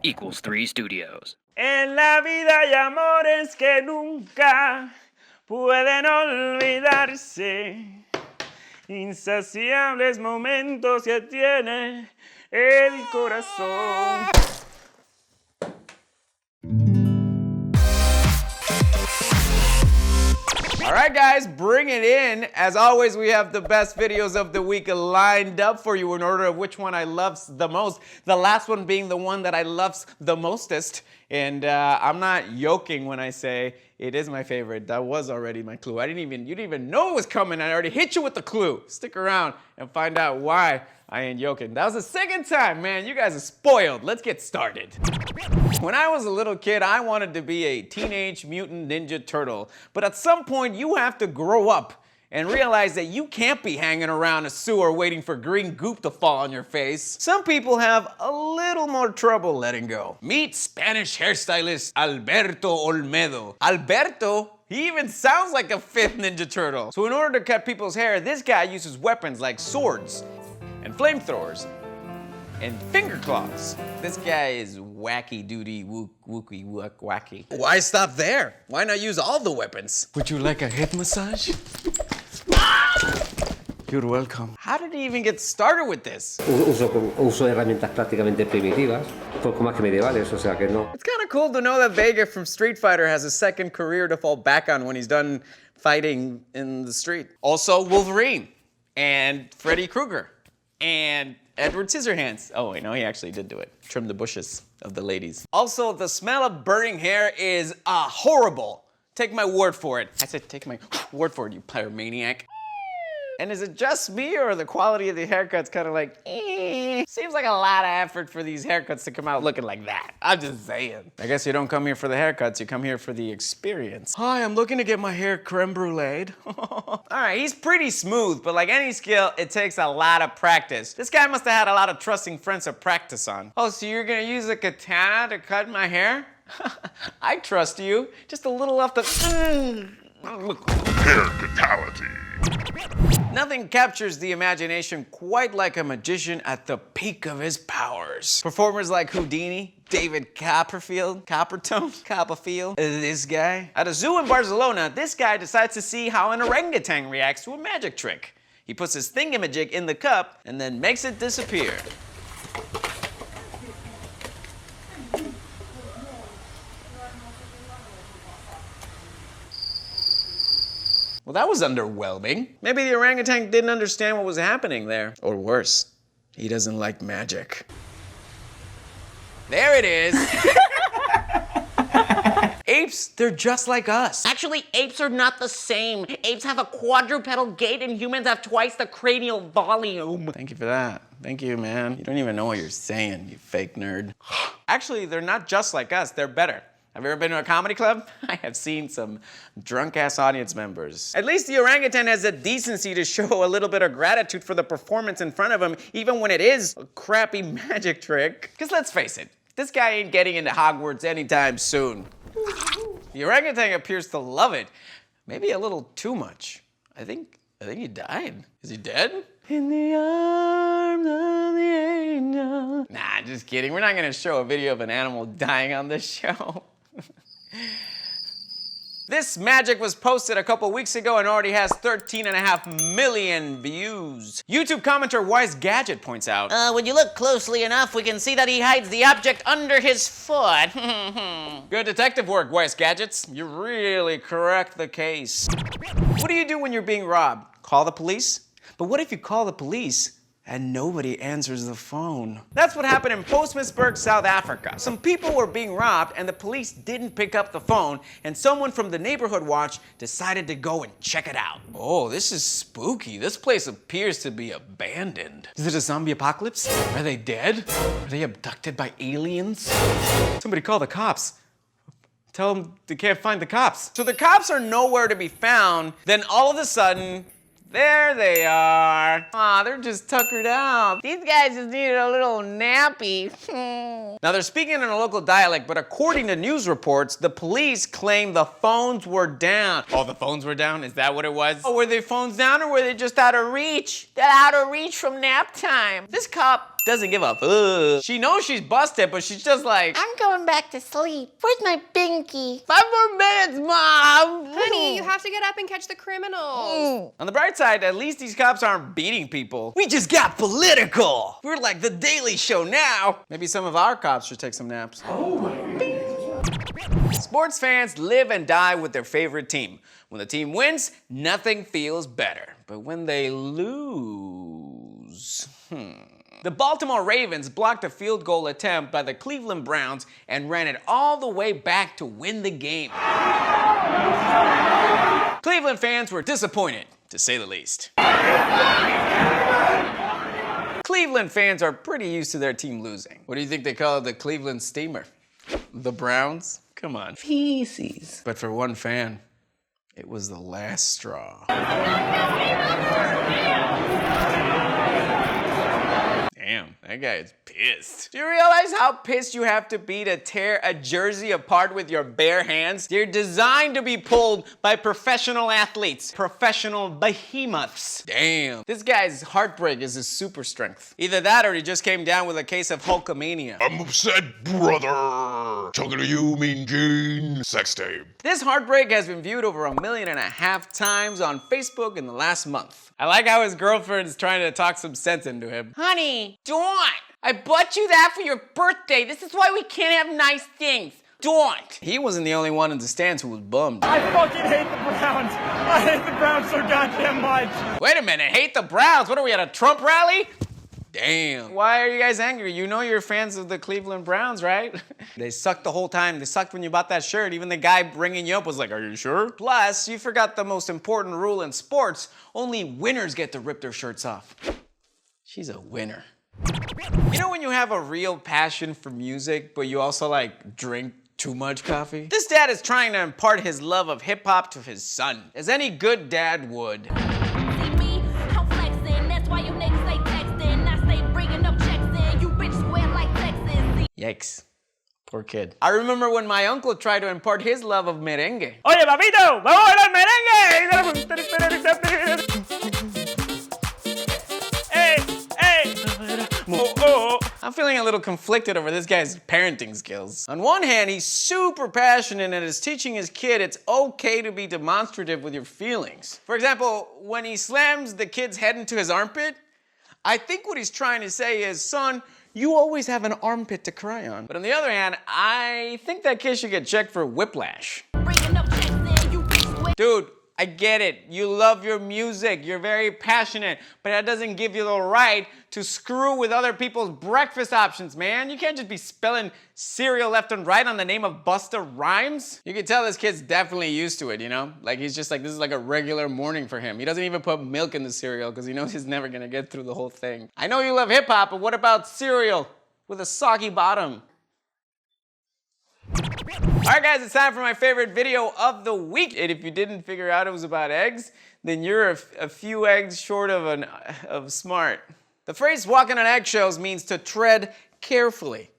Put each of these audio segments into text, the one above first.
equals 3 studios. En la vida hay amores que nunca pueden olvidarse. Insaciables momentos que tiene el corazón. All right, guys, bring it in. As always, we have the best videos of the week lined up for you in order of which one I love the most. The last one being the one that I love the mostest. And I'm not joking when I say it is my favorite. That was already my clue. You didn't even know it was coming. I already hit you with the clue. Stick around and find out why I ain't joking. That was the second time, man. You guys are spoiled. Let's get started. When I was a little kid, I wanted to be a Teenage Mutant Ninja Turtle. But at some point, you have to grow up and realize that you can't be hanging around a sewer waiting for green goop to fall on your face. Some people have a little more trouble letting go. Meet Spanish hairstylist Alberto Olmedo. Alberto? He even sounds like a fifth Ninja Turtle. So in order to cut people's hair, this guy uses weapons like swords and flamethrowers and finger claws. This guy is wacky doody wookie wacky. Why stop there? Why not use all the weapons? Would you like a head massage? You're welcome. How did he even get started with this? Uso herramientas prácticamente primitivas, poco más que medievales, o sea que no. It's kind of cool to know that Vega from Street Fighter has a second career to fall back on when he's done fighting in the street. Also, Wolverine and Freddy Krueger and Edward Scissorhands. Oh wait, no, he actually did do it. Trim the bushes of the ladies. Also, the smell of burning hair is horrible. Take my word for it. I said take my word for it, you pyromaniac. And is it just me or the quality of the haircut's kind of like, Seems like a lot of effort for these haircuts to come out looking like that. I'm just saying. I guess you don't come here for the haircuts, you come here for the experience. Hi, I'm looking to get my hair creme bruleed. All right, he's pretty smooth, but like any skill, it takes a lot of practice. This guy must have had a lot of trusting friends to practice on. Oh, so you're gonna use a katana to cut my hair? I trust you. Just a little off the... Hair fatality. Nothing captures the imagination quite like a magician at the peak of his powers. Performers like Houdini, David Copperfield, this guy. At a zoo in Barcelona, this guy decides to see how an orangutan reacts to a magic trick. He puts his thingamajig in the cup and then makes it disappear. Well, that was underwhelming. Maybe the orangutan didn't understand what was happening there. Or worse, he doesn't like magic. There it is. Apes, they're just like us. Actually, apes are not the same. Apes have a quadrupedal gait and humans have twice the cranial volume. Thank you for that. Thank you, man. You don't even know what you're saying, you fake nerd. Actually, they're not just like us, they're better. Have you ever been to a comedy club? I have seen some drunk-ass audience members. At least the orangutan has the decency to show a little bit of gratitude for the performance in front of him, even when it is a crappy magic trick. Because let's face it, this guy ain't getting into Hogwarts anytime soon. The orangutan appears to love it. Maybe a little too much. I think he died. Is he dead? In the arms of the angel. Nah, just kidding. We're not gonna show a video of an animal dying on this show. This magic was posted a couple weeks ago and already has 13.5 million views. YouTube commenter Wise Gadget points out, When you look closely enough, we can see that he hides the object under his foot. good detective work, Wise Gadgets. You really correct the case. What do you do when you're being robbed? Call the police? But what if you call the police and nobody answers the phone? That's what happened in Postmansburg, South Africa. Some people were being robbed and the police didn't pick up the phone, and someone from the neighborhood watch decided to go and check it out. Oh, this is spooky. This place appears to be abandoned. Is it a zombie apocalypse? Are they dead? Are they abducted by aliens? Somebody call the cops. Tell them they can't find the cops. So the cops are nowhere to be found, then all of a sudden, there they are. Aw, they're just tuckered out. These guys just needed a little nappy. Now they're speaking in a local dialect, but according to news reports, the police claim the phones were down. Oh, the phones were down? Is that what it was? Oh, were their phones down or were they just out of reach? They're out of reach from nap time. This cop Doesn't give a fuck. She knows she's busted, but she's just like, I'm going back to sleep. Where's my binky? 5 more minutes, Mom. Honey, you have to get up and catch the criminals. On the bright side, at least these cops aren't beating people. We just got political. We're like the Daily Show now. Maybe some of our cops should take some naps. Oh my God. Sports fans live and die with their favorite team. When the team wins, nothing feels better. But when they lose, The Baltimore Ravens blocked a field goal attempt by the Cleveland Browns and ran it all the way back to win the game. Cleveland fans were disappointed, to say the least. Cleveland fans are pretty used to their team losing. What do you think they call the Cleveland Steamer? The Browns? Come on. Feces. But for one fan, it was the last straw. Damn, that guy is pissed. Do you realize how pissed you have to be to tear a jersey apart with your bare hands? They're designed to be pulled by professional athletes, professional behemoths. Damn. This guy's heartbreak is his super strength. Either that or he just came down with a case of Hulkamania. I'm upset, brother. Talking to you, Mean Gene. Sex tape. This heartbreak has been viewed over 1.5 million times on Facebook in the last month. I like how his girlfriend is trying to talk some sense into him. Honey, Dawn, I bought you that for your birthday. This is why we can't have nice things. Dawn. He wasn't the only one in the stands who was bummed. I fucking hate the Browns. I hate the Browns so goddamn much. Wait a minute, hate the Browns? What are we at, a Trump rally? Damn. Why are you guys angry? You know you're fans of the Cleveland Browns, right? They sucked the whole time. They sucked when you bought that shirt. Even the guy bringing you up was like, are you sure? Plus, you forgot the most important rule in sports. Only winners get to rip their shirts off. She's a winner. You know when you have a real passion for music, but you also like drink too much coffee? This dad is trying to impart his love of hip hop to his son, as any good dad would. Yikes. Poor kid. I remember when my uncle tried to impart his love of merengue. Oye, papito, vamos a bailar merengue. Hey, hey. Oh. I'm feeling a little conflicted over this guy's parenting skills. On one hand, he's super passionate and is teaching his kid it's okay to be demonstrative with your feelings. For example, when he slams the kid's head into his armpit, I think what he's trying to say is, son, you always have an armpit to cry on. But on the other hand, I think that kid should get checked for whiplash. Dude, I get it. You love your music. You're very passionate. But that doesn't give you the right to screw with other people's breakfast options, man. You can't just be spelling cereal left and right on the name of Busta Rhymes. You can tell this kid's definitely used to it, you know? Like he's just like, this is like a regular morning for him. He doesn't even put milk in the cereal because he knows he's never gonna get through the whole thing. I know you love hip hop, but what about cereal with a soggy bottom? All right, guys, it's time for my favorite video of the week. And if you didn't figure out it was about eggs, then you're a few eggs short of smart. The phrase walking on eggshells means to tread carefully.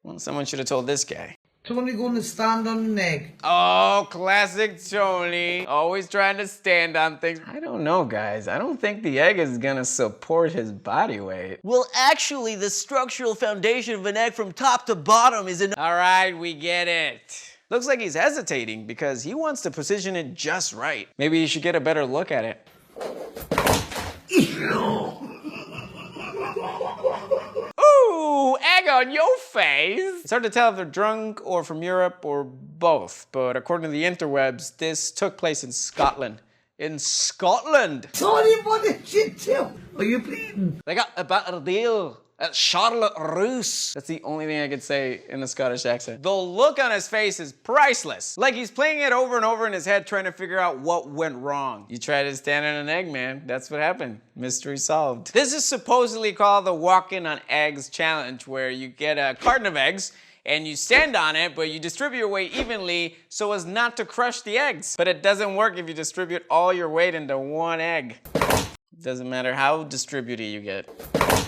Well, someone should have told this guy. Tony gonna stand on an egg. Oh, classic Tony. Always trying to stand on things. I don't know, guys. I don't think the egg is gonna support his body weight. Well, actually, the structural foundation of an egg from top to bottom is an... All right, we get it. Looks like he's hesitating because he wants to position it just right. Maybe you should get a better look at it. Ooh, egg on your face. It's hard to tell if they're drunk or from Europe or both, but according to the interwebs, this took place in Scotland. In Scotland! Tony, what did you do? Are you bleeding? They got a better deal at Charlotte Roos. That's the only thing I could say in a Scottish accent. The look on his face is priceless. Like he's playing it over and over in his head trying to figure out what went wrong. You tried to stand on an egg, man. That's what happened. Mystery solved. This is supposedly called the Walking on Eggs challenge, where you get a carton of eggs and you stand on it, but you distribute your weight evenly so as not to crush the eggs. But it doesn't work if you distribute all your weight into one egg. Doesn't matter how distributed you get.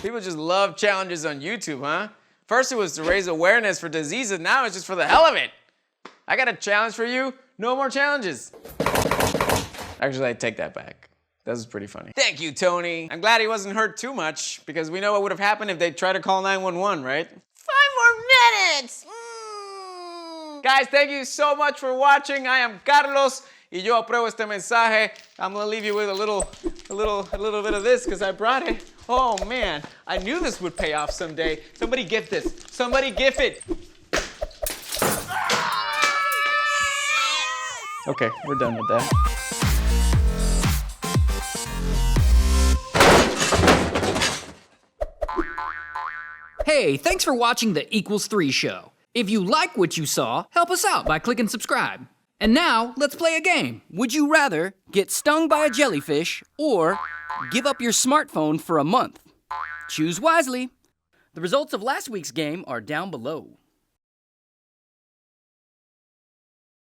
People just love challenges on YouTube, huh? First it was to raise awareness for diseases, now it's just for the hell of it. I got a challenge for you, no more challenges. Actually, I take that back. That was pretty funny. Thank you, Tony. I'm glad he wasn't hurt too much because we know what would have happened if they tried to call 911, right? 5 more minutes. Guys, thank you so much for watching. I am Carlos y yo apruebo este mensaje. I'm gonna leave you with a little bit of this because I brought it. Oh man, I knew this would pay off someday. Somebody gift this. Somebody gift it. Okay, we're done with that. Hey, thanks for watching the Equals 3 show. If you like what you saw, help us out by clicking subscribe. And now, let's play a game. Would you rather get stung by a jellyfish or give up your smartphone for a month? Choose wisely. The results of last week's game are down below.